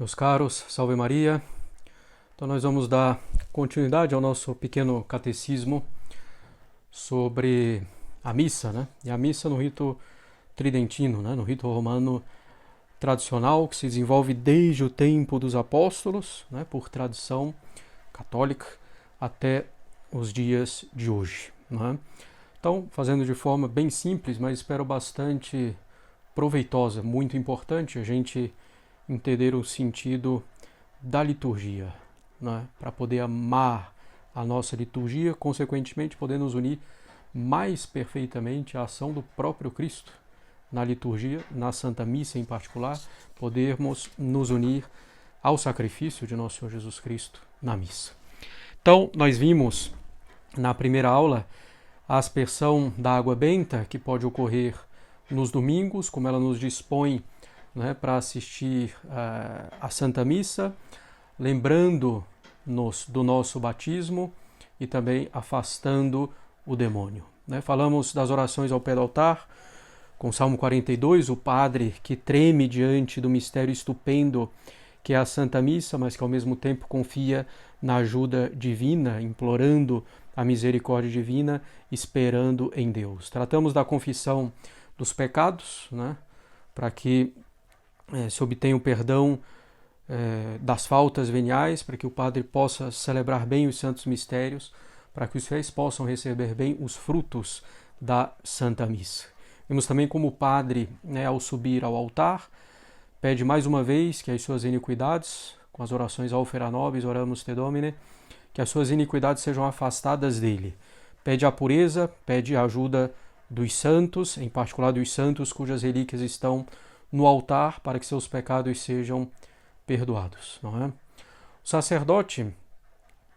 Meus caros, salve Maria. Então nós vamos dar continuidade ao nosso pequeno catecismo sobre a missa, né? E a missa no rito tridentino, né? No rito romano tradicional, que se desenvolve desde o tempo dos apóstolos, né? Por tradição católica, até os dias de hoje, né? Então, fazendo de forma bem simples, mas espero bastante proveitosa, muito importante a gente entender o sentido da liturgia, né? Para poder amar a nossa liturgia, consequentemente poder nos unir mais perfeitamente à ação do próprio Cristo na liturgia, na Santa Missa em particular, podermos nos unir ao sacrifício de nosso Senhor Jesus Cristo na missa. Então, nós vimos na primeira aula a aspersão da água benta, que pode ocorrer nos domingos, como ela nos dispõe, né, para assistir a Santa Missa, lembrando-nos do nosso batismo e também afastando o demônio, né? Falamos das orações ao pé do altar, com o Salmo 42, o padre que treme diante do mistério estupendo que é a Santa Missa, mas que ao mesmo tempo confia na ajuda divina, implorando a misericórdia divina, esperando em Deus. Tratamos da confissão dos pecados, né, para que se obtenha o perdão das faltas veniais, para que o padre possa celebrar bem os santos mistérios, para que os fiéis possam receber bem os frutos da Santa Missa. Vimos também como o padre, né, ao subir ao altar, pede mais uma vez que as suas iniquidades, com as orações Alfera Nobis, Oramus Te Domine, que as suas iniquidades sejam afastadas dele. Pede a pureza, pede a ajuda dos santos, em particular dos santos cujas relíquias estão no altar, para que seus pecados sejam perdoados, não é? O sacerdote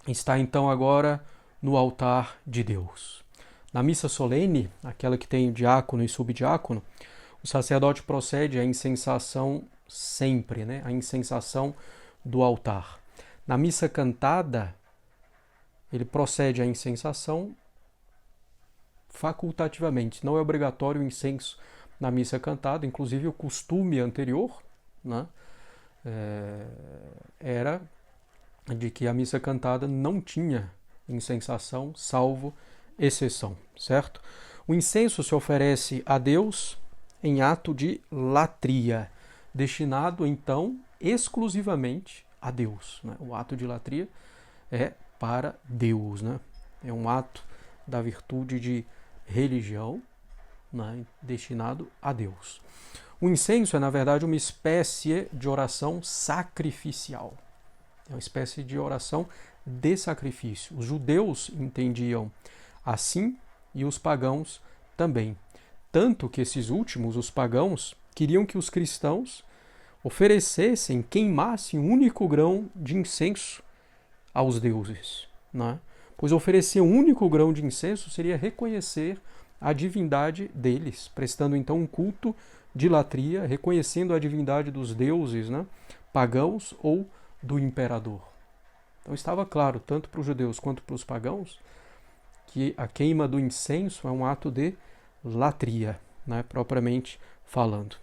está então agora no altar de Deus. Na missa solene, aquela que tem diácono e subdiácono, o sacerdote procede à incensação sempre, né? A incensação do altar. Na missa cantada, ele procede à incensação facultativamente. Não é obrigatório o incenso na missa cantada, inclusive o costume anterior, né, era de que a missa cantada não tinha incensação, salvo exceção, certo? O incenso se oferece a Deus em ato de latria, destinado então exclusivamente a Deus, né? O ato de latria é para Deus, né? É um ato da virtude de religião, né, destinado a Deus. O incenso é, na verdade, uma espécie de oração sacrificial. É uma espécie de oração de sacrifício. Os judeus entendiam assim e os pagãos também. Tanto que esses últimos, os pagãos, queriam que os cristãos oferecessem, queimassem um único grão de incenso aos deuses, né? Pois oferecer um único grão de incenso seria reconhecer a divindade deles, prestando então um culto de latria, reconhecendo a divindade dos deuses, né, pagãos ou do imperador. Então estava claro, tanto para os judeus quanto para os pagãos, que a queima do incenso é um ato de latria, né, propriamente falando.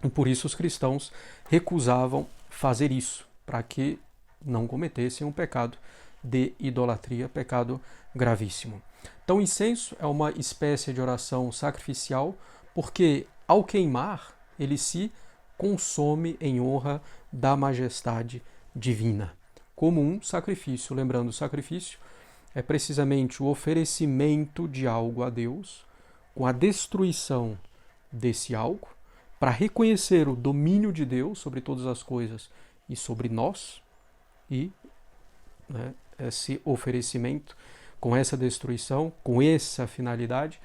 E por isso os cristãos recusavam fazer isso, para que não cometessem um pecado de idolatria, pecado gravíssimo. Então o incenso é uma espécie de oração sacrificial, porque ao queimar, ele se consome em honra da majestade divina, como um sacrifício. Lembrando, o sacrifício é precisamente o oferecimento de algo a Deus, com a destruição desse algo, para reconhecer o domínio de Deus sobre todas as coisas e sobre nós, e, né, esse oferecimento, com essa destruição, com essa finalidade,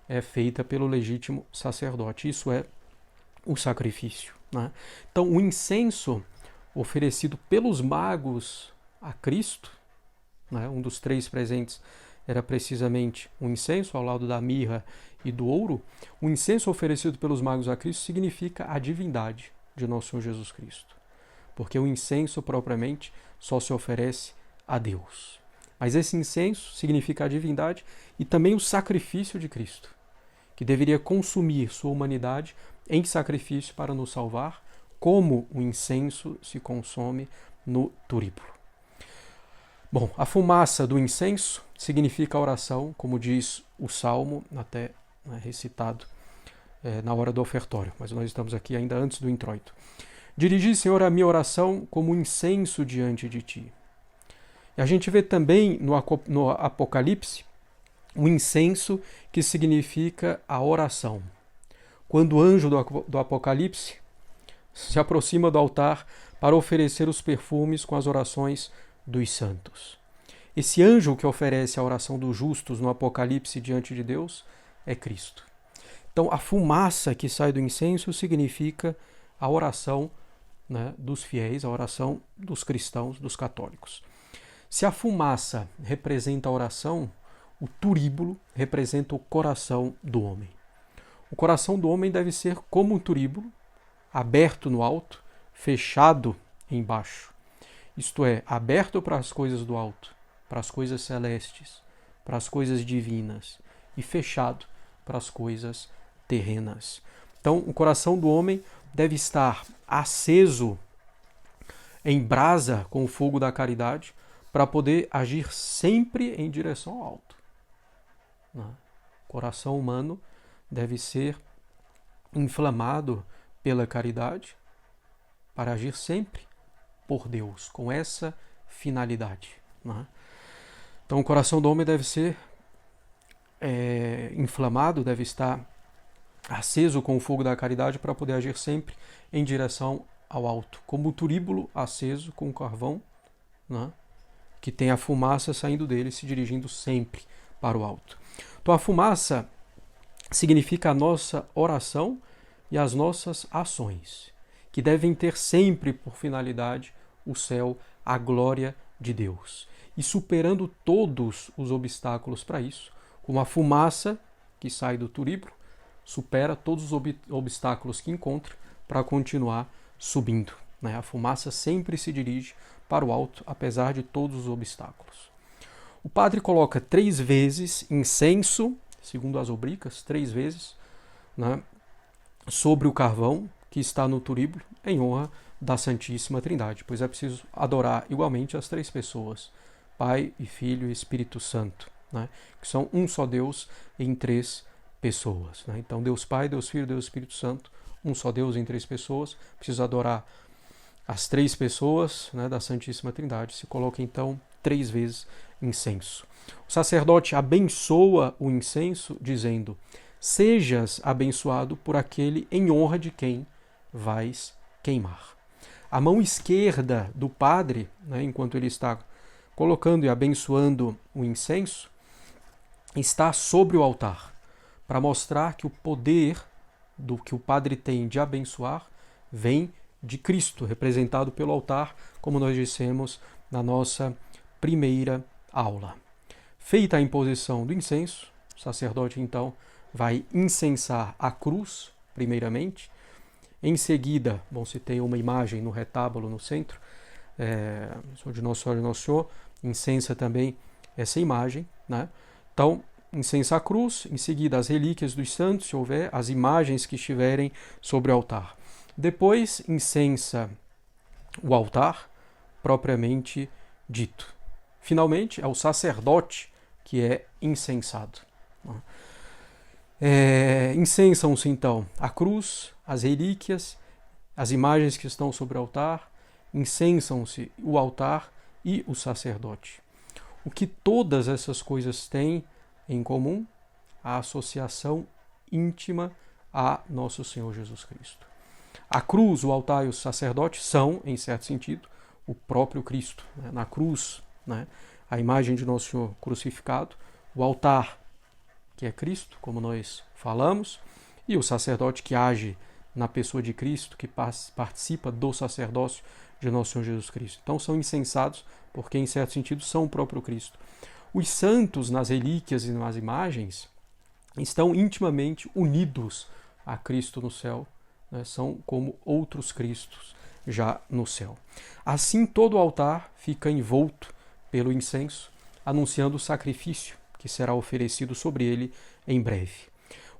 é feita pelo legítimo sacerdote. Isso é o sacrifício, né? Então, o incenso oferecido pelos magos a Cristo, né, um dos três presentes era precisamente o incenso, ao lado da mirra e do ouro. O incenso oferecido pelos magos a Cristo significa a divindade de nosso Senhor Jesus Cristo, porque o incenso propriamente só se oferece a Deus. Mas esse incenso significa a divindade e também o sacrifício de Cristo, que deveria consumir sua humanidade em sacrifício para nos salvar como o incenso se consome no turíbulo. Bom, a fumaça do incenso significa a oração, como diz o Salmo, até recitado na hora do ofertório, mas nós estamos aqui ainda antes do introito. Dirigi, Senhor, a minha oração como incenso diante de ti. E a gente vê também no Apocalipse o incenso, que significa a oração. Quando o anjo do Apocalipse se aproxima do altar para oferecer os perfumes com as orações dos santos. Esse anjo que oferece a oração dos justos no Apocalipse diante de Deus é Cristo. Então, a fumaça que sai do incenso significa a oração, né, dos fiéis, a oração dos cristãos, dos católicos. Se a fumaça representa a oração, o turíbulo representa o coração do homem. O coração do homem deve ser como um turíbulo, aberto no alto, fechado embaixo. Isto é, aberto para as coisas do alto, para as coisas celestes, para as coisas divinas, e fechado para as coisas terrenas. Então, o coração do homem deve estar aceso em brasa com o fogo da caridade para poder agir sempre em direção ao alto. O coração humano deve ser inflamado pela caridade para agir sempre por Deus, com essa finalidade. Então, o coração do homem deve ser inflamado, deve estar aceso com o fogo da caridade para poder agir sempre em direção ao alto, como o turíbulo aceso com o carvão, que tem a fumaça saindo dele, se dirigindo sempre para o alto. Então, a fumaça significa a nossa oração e as nossas ações, que devem ter sempre por finalidade o céu, a glória de Deus. E superando todos os obstáculos para isso, como a fumaça que sai do turíbulo, supera todos os obstáculos que encontra para continuar subindo. A fumaça sempre se dirige para o alto, apesar de todos os obstáculos. O padre coloca 3 vezes incenso, segundo as obricas, 3 vezes, sobre o carvão que está no turíbulo, em honra da Santíssima Trindade, pois é preciso adorar igualmente as 3 pessoas, Pai e Filho e Espírito Santo, que são um só Deus em 3 pessoas. Então, Deus Pai, Deus Filho, Deus Espírito Santo, um só Deus em 3 pessoas, precisa adorar as 3 pessoas da Santíssima Trindade. Se coloca então 3 vezes incenso. O sacerdote abençoa o incenso dizendo: sejas abençoado por aquele em honra de quem vais queimar. A mão esquerda do padre, enquanto ele está colocando e abençoando o incenso, está sobre o altar, para mostrar que o poder do que o padre tem de abençoar vem de Cristo, representado pelo altar, como nós dissemos na nossa primeira aula. Feita a imposição do incenso, o sacerdote então vai incensar a cruz, primeiramente. Em seguida, se tem uma imagem no retábulo no centro, de Nossa Senhora e Nosso Senhor, incensa também essa imagem. Então, incensa a cruz, em seguida as relíquias dos santos, se houver, as imagens que estiverem sobre o altar. Depois, incensa o altar, propriamente dito. Finalmente, é o sacerdote que é incensado. Incensam-se, então, a cruz, as relíquias, as imagens que estão sobre o altar, incensam-se o altar e o sacerdote. O que todas essas coisas têm em comum? A associação íntima a Nosso Senhor Jesus Cristo. A cruz, o altar e o sacerdote são, em certo sentido, o próprio Cristo. Na cruz, a imagem de Nosso Senhor crucificado, o altar, que é Cristo, como nós falamos, e o sacerdote que age na pessoa de Cristo, que participa do sacerdócio de Nosso Senhor Jesus Cristo. Então são incensados porque, em certo sentido, são o próprio Cristo. Os santos, nas relíquias e nas imagens, estão intimamente unidos a Cristo no céu, são como outros Cristos já no céu. Assim, todo o altar fica envolto pelo incenso, anunciando o sacrifício que será oferecido sobre ele em breve.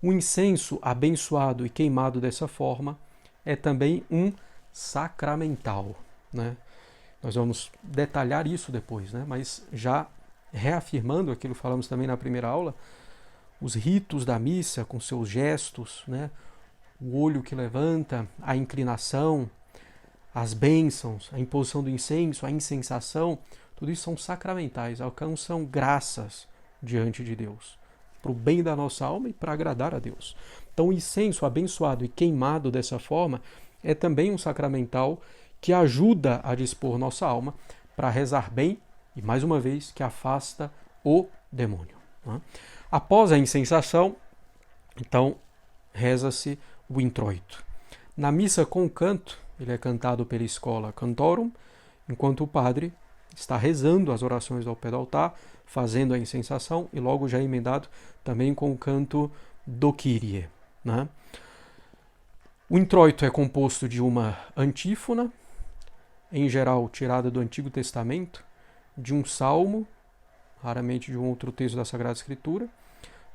O incenso abençoado e queimado dessa forma é também um sacramental, né? Nós vamos detalhar isso depois, né? Mas já reafirmando aquilo que falamos também na primeira aula, os ritos da missa com seus gestos, né? O olho que levanta, a inclinação, as bênçãos, a imposição do incenso, a incensação, tudo isso são sacramentais, alcançam graças diante de Deus, para o bem da nossa alma e para agradar a Deus. Então o incenso abençoado e queimado dessa forma é também um sacramental que ajuda a dispor nossa alma para rezar bem e, mais uma vez, que afasta o demônio. Né? Após a incensação, então, reza-se o introito. Na missa com canto, ele é cantado pela escola Cantorum, enquanto o padre está rezando as orações ao pé do altar, fazendo a incensação e logo já emendado também com o canto do Kyrie. Né? O introito é composto de uma antífona, em geral tirada do Antigo Testamento, de um salmo, raramente de um outro texto da Sagrada Escritura.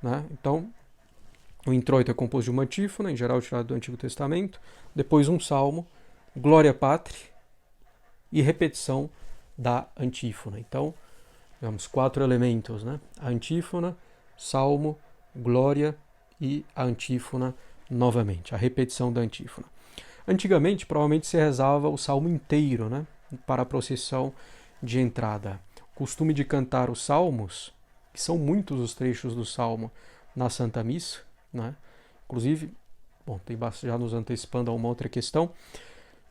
Né? Então, o introito é composto de uma antífona, em geral tirada do Antigo Testamento, depois um salmo, Glória Patri e repetição da antífona. Então, temos 4 elementos, né? A antífona, salmo, glória e a antífona novamente, a repetição da antífona. Antigamente, provavelmente se rezava o salmo inteiro, né? Para a procissão de entrada. O costume de cantar os salmos, que são muitos os trechos do salmo na Santa Missa, né? Inclusive, bom, tem já nos antecipando a uma outra questão,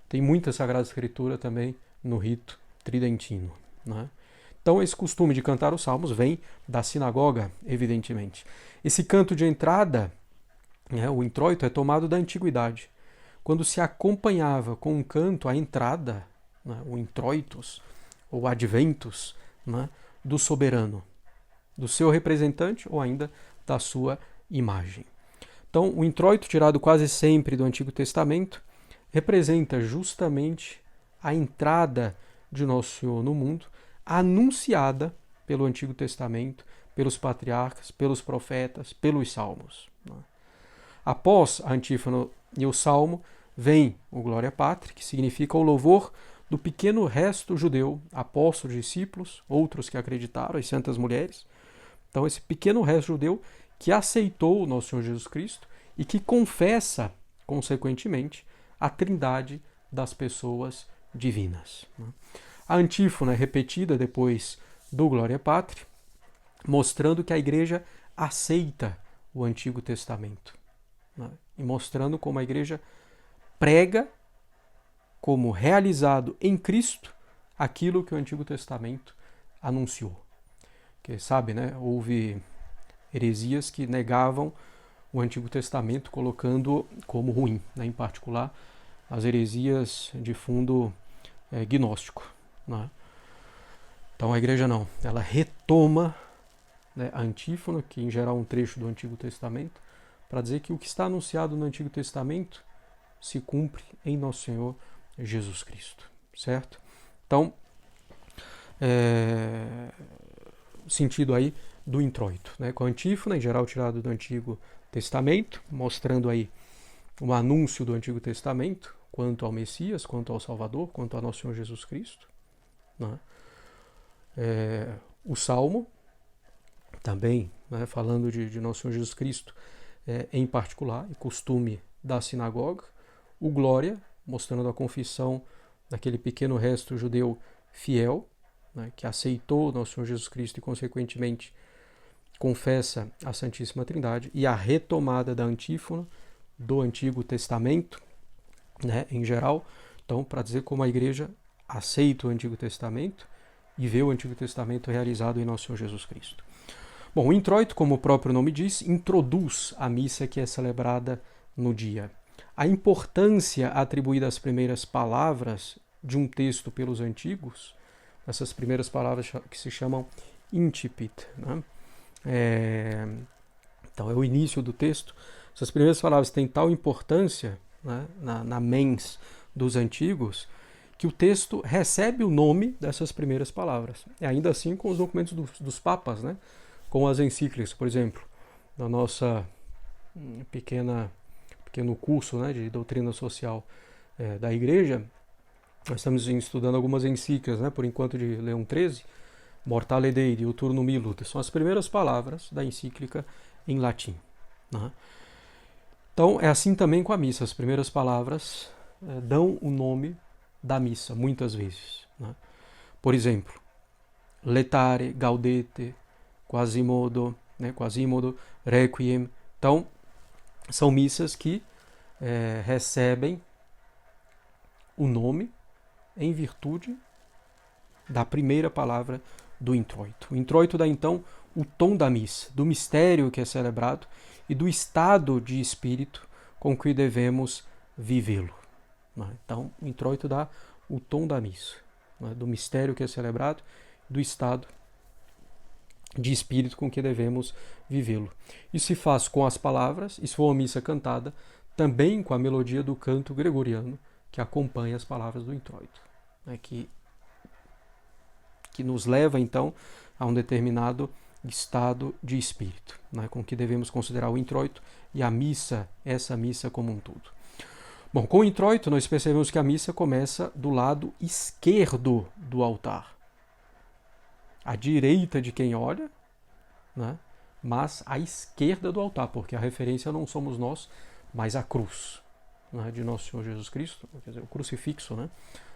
tem muita Sagrada Escritura também no rito tridentino. Né? Então esse costume de cantar os salmos vem da sinagoga, evidentemente. Esse canto de entrada, né, o introito, é tomado da antiguidade. Quando se acompanhava com um canto a entrada, né, o introitus, ou adventus, né, do soberano, do seu representante ou ainda da sua imagem. Então o introito, tirado quase sempre do Antigo Testamento, representa justamente a entrada de Nosso Senhor no mundo, anunciada pelo Antigo Testamento, pelos patriarcas, pelos profetas, pelos salmos. Após a antífona e o salmo, vem o Glória Patri, que significa o louvor do pequeno resto judeu, apóstolos, discípulos, outros que acreditaram, as santas mulheres. Então esse pequeno resto judeu que aceitou o nosso Senhor Jesus Cristo e que confessa, consequentemente, a trindade das pessoas divinas. A antífona é repetida depois do Glória Patri, mostrando que a Igreja aceita o Antigo Testamento, né? E mostrando como a Igreja prega como realizado em Cristo aquilo que o Antigo Testamento anunciou. Porque sabe, né, houve heresias que negavam o Antigo Testamento colocando como ruim, né, em particular as heresias de fundo gnóstico. Né? Então a Igreja não, ela retoma, né, a antífona, que em geral é um trecho do Antigo Testamento, para dizer que o que está anunciado no Antigo Testamento se cumpre em Nosso Senhor Jesus Cristo, certo? Então, o sentido aí do introito, né, com a antífona, em geral tirado do Antigo Testamento, mostrando aí o anúncio do Antigo Testamento quanto ao Messias, quanto ao Salvador, quanto ao Nosso Senhor Jesus Cristo. Né? O Salmo, também, né, falando de Nosso Senhor Jesus Cristo em particular, e costume da sinagoga. O Glória, mostrando a confissão daquele pequeno resto judeu fiel, né, que aceitou Nosso Senhor Jesus Cristo e, consequentemente, confessa a Santíssima Trindade. E a retomada da antífona do Antigo Testamento, né, em geral, então, para dizer como a Igreja aceita o Antigo Testamento e vê o Antigo Testamento realizado em Nosso Senhor Jesus Cristo. Bom, o introito, como o próprio nome diz, introduz a missa que é celebrada no dia. A importância atribuída às primeiras palavras de um texto pelos antigos, essas primeiras palavras que se chamam incipit, né? Então é o início do texto. Essas primeiras palavras têm tal importância, né, na mens dos antigos, que o texto recebe o nome dessas primeiras palavras. E ainda assim com os documentos dos papas, né, com as encíclicas, por exemplo, na nossa pequeno curso, né, de doutrina social da Igreja, nós estamos estudando algumas encíclicas, né, por enquanto, de Leão XIII, Mortale Dei, Diuturno Milut, são as primeiras palavras da encíclica em latim. Né? Então, é assim também com a missa, as primeiras palavras dão o nome da missa, muitas vezes. Né? Por exemplo, Letare, Gaudete, Quasimodo, né, Quasimodo, Requiem. Então, são missas que recebem o nome em virtude da primeira palavra do introito. O introito dá, então, o tom da missa, do mistério que é celebrado e do estado de espírito com que devemos vivê-lo. Então, o introito dá o tom da missa, do mistério que é celebrado, do estado de espírito com que devemos vivê-lo. Isso se faz com as palavras, e se for uma missa cantada, também com a melodia do canto gregoriano que acompanha as palavras do introito, né, que nos leva, então, a um determinado estado de espírito, né, com que devemos considerar o introito e a missa, essa missa como um todo. Bom, com o introito nós percebemos que a missa começa do lado esquerdo do altar, à direita de quem olha, né, mas à esquerda do altar, porque a referência não somos nós, mas a cruz, né, de nosso Senhor Jesus Cristo, quer dizer, o crucifixo, né,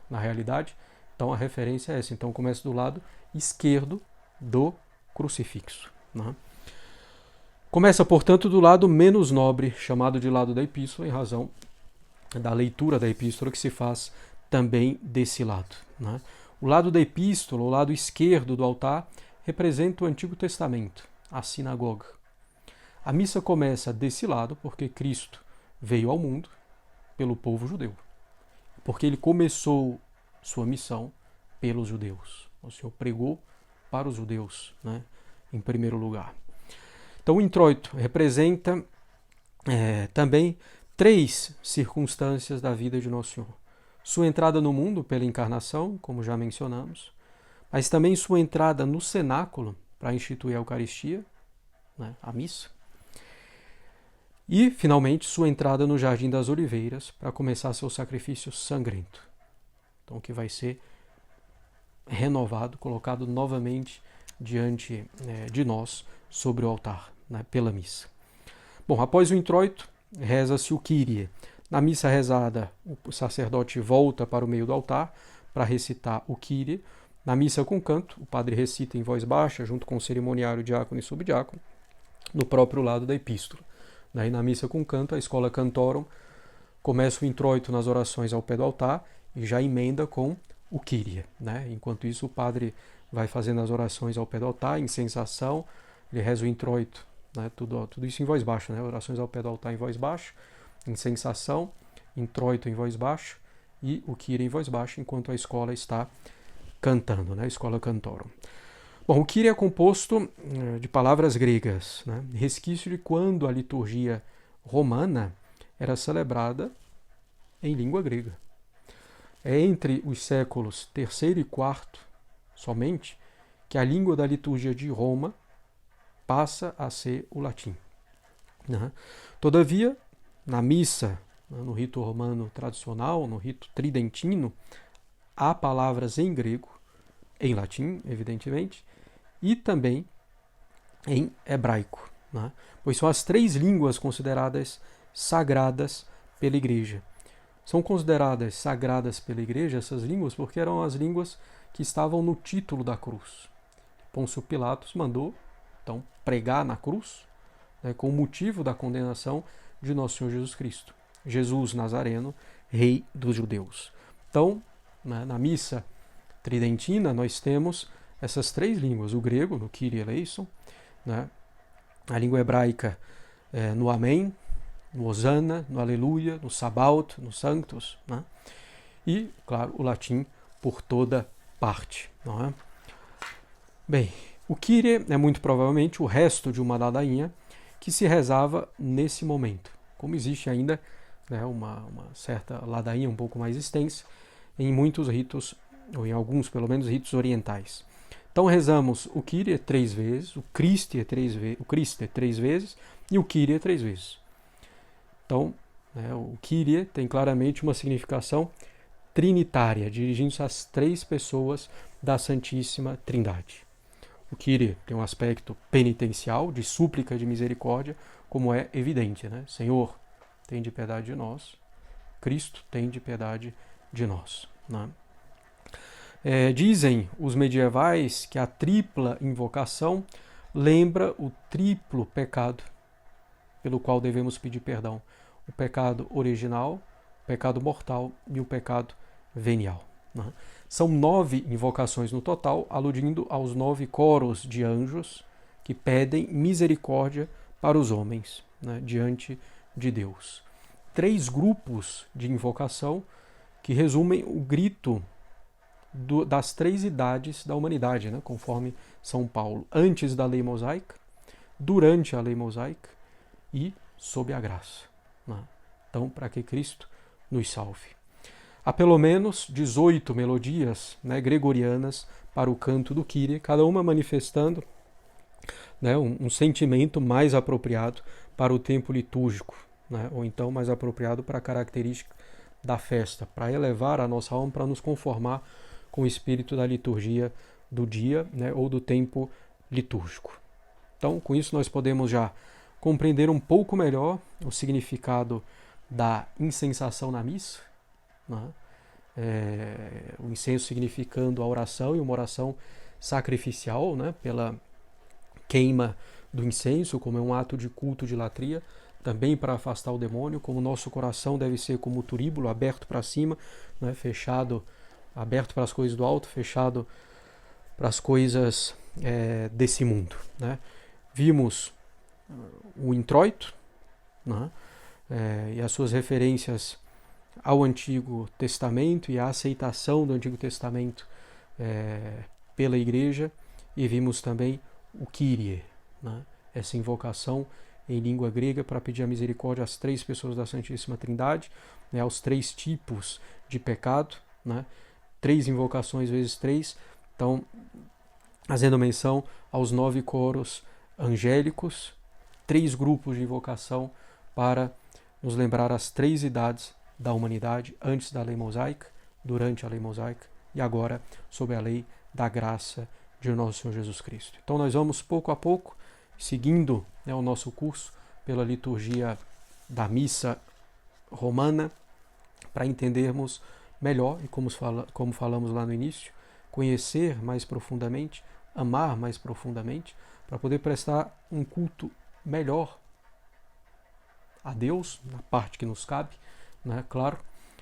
na realidade. Então a referência é essa. Então começa do lado esquerdo do crucifixo. Né? Começa, portanto, do lado menos nobre, chamado de lado da epístola, em razão da leitura da epístola que se faz também desse lado. Né? O lado da epístola, o lado esquerdo do altar, representa o Antigo Testamento, a sinagoga. A missa começa desse lado porque Cristo veio ao mundo pelo povo judeu, porque ele começou sua missão pelos judeus. O Senhor pregou para os judeus, né, em primeiro lugar. Então o introito representa também 3 circunstâncias da vida de Nosso Senhor. Sua entrada no mundo pela encarnação, como já mencionamos, mas também sua entrada no cenáculo para instituir a Eucaristia, né, a missa, e, finalmente, sua entrada no Jardim das Oliveiras para começar seu sacrifício sangrento. Então, que vai ser renovado, colocado novamente diante de nós sobre o altar, né, pela missa. Bom, após o introito, reza-se o Kyrie. Na missa rezada, o sacerdote volta para o meio do altar para recitar o Kyrie. Na missa com canto, o padre recita em voz baixa, junto com o cerimoniário, diácono e subdiácono, no próprio lado da epístola. Daí, na missa com canto, a escola Cantorum começa o introito nas orações ao pé do altar e já emenda com o Kyrie. Né? Enquanto isso, o padre vai fazendo as orações ao pé do altar, em sensação, ele reza o introito, né? Tudo isso em voz baixa, né? Orações ao pé do altar em voz baixa, em sensação, introito em voz baixa e o Kyrie em voz baixa, enquanto a escola está cantando, né? A escola Cantorum. Bom, o Kyrie é composto de palavras gregas, né? Resquício de quando a liturgia romana era celebrada em língua grega. É entre os séculos III e IV, somente, que a língua da liturgia de Roma passa a ser o latim. Né? Todavia, na missa, no rito romano tradicional, no rito tridentino, há palavras em grego, em latim, evidentemente, e também em hebraico, né? Pois são as 3 línguas consideradas sagradas pela Igreja. São consideradas sagradas pela Igreja essas línguas porque eram as línguas que estavam no título da cruz. Pôncio Pilatos mandou, então, pregar na cruz, né, com o motivo da condenação de Nosso Senhor Jesus Cristo. Jesus Nazareno, Rei dos Judeus. Então, né, na missa tridentina, nós temos essas 3 línguas, o grego, no Kyrie eleison, né, a língua hebraica no Amém, no Hosana, no Aleluia, no Sabaoth, no Sanctus, né, e, claro, o latim por toda parte. Não é? Bem, o Kyrie é muito provavelmente o resto de uma ladainha que se rezava nesse momento. Como existe ainda, né, uma certa ladainha um pouco mais extensa em muitos ritos, ou em alguns, pelo menos, ritos orientais. Então rezamos o Kyrie 3 vezes, o Christe 3 vezes e o Kyrie 3 vezes. Então, O Kyrie tem claramente uma significação trinitária, dirigindo-se às 3 pessoas da Santíssima Trindade. O Kyrie tem um aspecto penitencial, de súplica de misericórdia, como é evidente, né? Senhor, tende piedade de nós. Cristo, tende piedade de nós. Né? Dizem os medievais que a tripla invocação lembra o triplo pecado pelo qual devemos pedir perdão. O pecado original, o pecado mortal e o pecado venial. Né? São 9 invocações no total, aludindo aos 9 coros de anjos que pedem misericórdia para os homens, né, diante de Deus. 3 grupos de invocação que resumem o grito das 3 idades da humanidade, né, conforme São Paulo. Antes da lei mosaica, durante a lei mosaica e sob a graça. Né? Então, para que Cristo nos salve. Há pelo menos 18 melodias, né, gregorianas para o canto do Kyrie, cada uma manifestando, né, um sentimento mais apropriado para o tempo litúrgico, né, ou então mais apropriado para a característica da festa, para elevar a nossa alma, para nos conformar com o espírito da liturgia do dia, né, ou do tempo litúrgico. Então, com isso nós podemos já compreender um pouco melhor o significado da incensação na missa, né? O incenso significando a oração e uma oração sacrificial, né? Pela queima do incenso, como é um ato de culto de latria, também para afastar o demônio, como o nosso coração deve ser como o turíbulo, aberto para cima, né? Fechado, aberto para as coisas do alto, fechado para as coisas desse mundo. Né? Vimos o introito, né? E as suas referências ao Antigo Testamento e a aceitação do Antigo Testamento pela Igreja, e vimos também o Kyrie, né? Essa invocação em língua grega para pedir a misericórdia às 3 pessoas da Santíssima Trindade, né? Aos 3 tipos de pecado, né? 3 invocações vezes 3, então fazendo menção aos 9 coros angélicos, 3 grupos de invocação para nos lembrar as 3 idades da humanidade, antes da lei mosaica, durante a lei mosaica e agora sob a lei da graça de nosso Senhor Jesus Cristo. Então nós vamos pouco a pouco, seguindo, né, o nosso curso pela liturgia da missa romana, para entendermos melhor, e como falamos lá no início, conhecer mais profundamente, amar mais profundamente, para poder prestar um culto melhor a Deus, na parte que nos cabe, né, claro,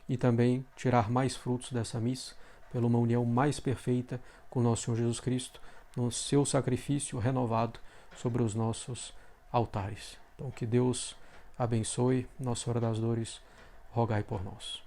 e também tirar mais frutos dessa missa, pela uma união mais perfeita com nosso Senhor Jesus Cristo, no seu sacrifício renovado sobre os nossos altares. Então que Deus abençoe. Nossa Senhora das Dores, rogai por nós.